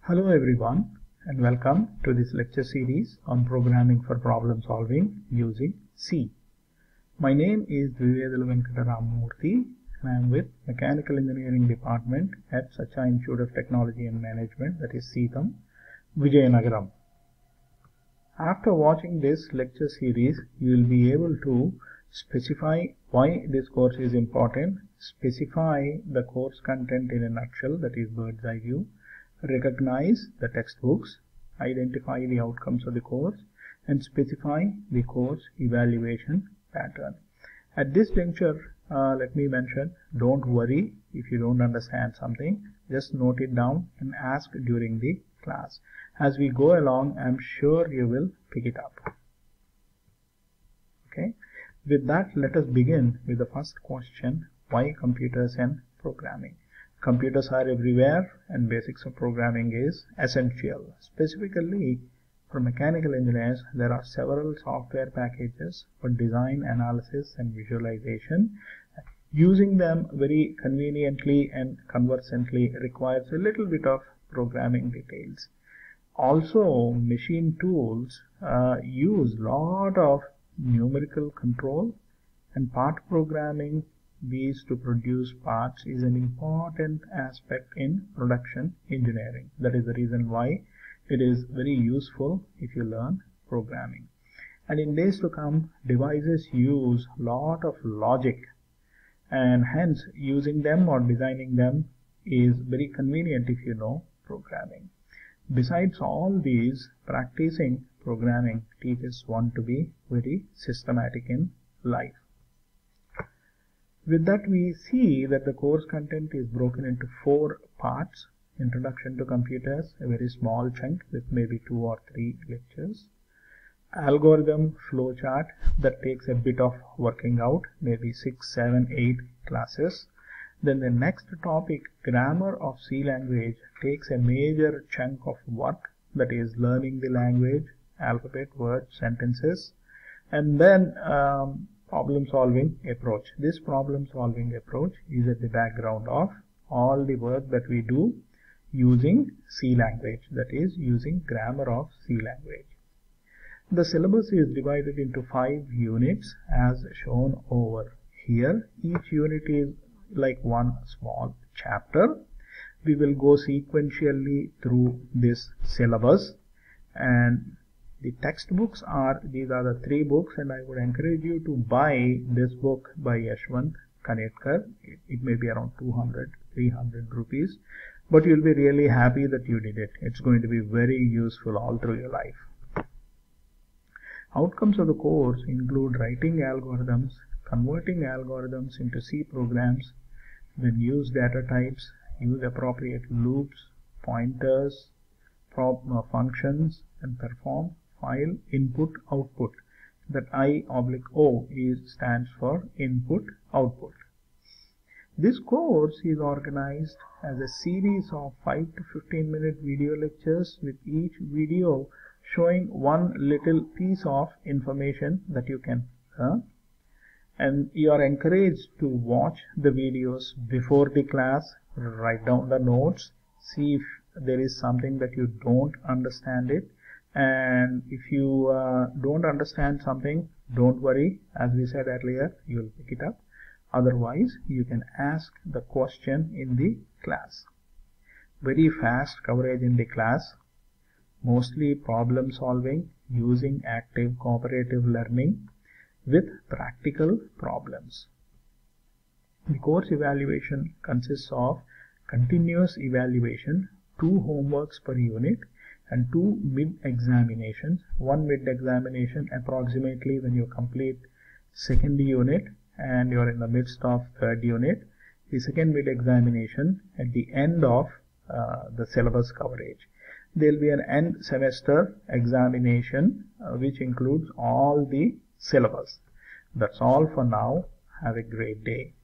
Hello everyone and welcome to this lecture series on programming for problem solving using C. My name is Dvivedula Venkata Ramamurthy and I am with Mechanical Engineering Department at Sacha Institute of Technology and Management, that is CETAM, Vijayanagaram. After watching this lecture series, you will be able to specify why this course is important, specify the course content in a nutshell, that is bird's eye view, recognize the textbooks, identify the outcomes of the course, and specify the course evaluation pattern. At this juncture, let me mention, don't worry if you don't understand something. Just note it down and ask during the class. As we go along, I'm sure you will pick it up. Okay. With that, let us begin with the first question: why computers and programming? Computers are everywhere and basics of programming is essential. Specifically for mechanical engineers, there are several software packages for design, analysis and visualization. Using them very conveniently and conversantly requires a little bit of programming details. Also, machine tools use lot of numerical control, and part programming, these to produce parts, is an important aspect in production engineering. That is the reason why it is very useful if you learn programming. And in days to come, devices use lot of logic, and hence using them or designing them is very convenient if you know programming. Besides all these, practicing programming teaches one to be very systematic in life. With that, we see that the course content is broken into 4 parts. Introduction to computers, a very small chunk with maybe 2 or 3 lectures. Algorithm flowchart, that takes a bit of working out, maybe 6, 7, 8 classes. Then the next topic, grammar of C language, takes a major chunk of work, that is learning the language, alphabet, words, sentences. And then problem solving approach. This problem solving approach is at the background of all the work that we do using C language, that is using grammar of C language. The syllabus is divided into 5 units as shown over here. Each unit is like one small chapter. We will go sequentially through this syllabus, and the textbooks are, these are the 3 books, and I would encourage you to buy this book by Yashwant Kanetkar. It may be around 200-300 rupees, but you'll be really happy that you did it. It's going to be very useful all through your life. Outcomes of the course include writing algorithms, converting algorithms into C programs, then use data types, use appropriate loops, pointers, functions, and perform file input output. That I/O stands for input output. This course is organized as a series of 5 to 15 minute video lectures, with each video showing one little piece of information that you can learn. And you are encouraged to watch the videos before the class, write down the notes, see if there is something that you don't understand it. And if you don't understand something, don't worry. As we said earlier, you will pick it up. Otherwise, you can ask the question in the class. Very fast coverage in the class. Mostly problem solving using active cooperative learning with practical problems. The course evaluation consists of continuous evaluation, 2 homeworks per unit, and 2 mid-examinations. One mid-examination approximately when you complete 2nd unit and you are in the midst of 3rd unit. The 2nd mid-examination at the end of the syllabus coverage. There will be an end semester examination which includes all the syllabus. That's all for now. Have a great day.